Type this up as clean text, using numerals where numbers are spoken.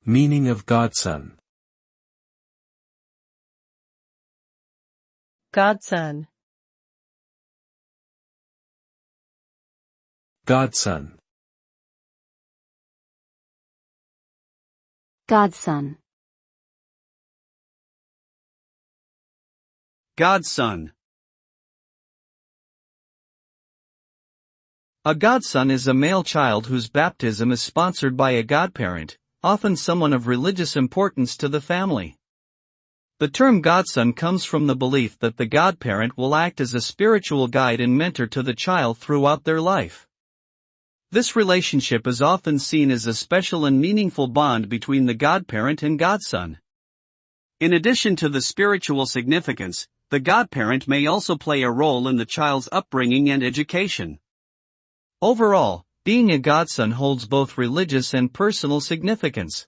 Meaning of godson. Godson. Godson. Godson. Godson. A godson is a male child whose baptism is sponsored by a godparent, often someone of religious importance to the family. The term godson comes from the belief that the godparent will act as a spiritual guide and mentor to the child throughout their life. This relationship is often seen as a special and meaningful bond between the godparent and godson. In addition to the spiritual significance, the godparent may also play a role in the child's upbringing and education. Overall, being a godson holds both religious and personal significance.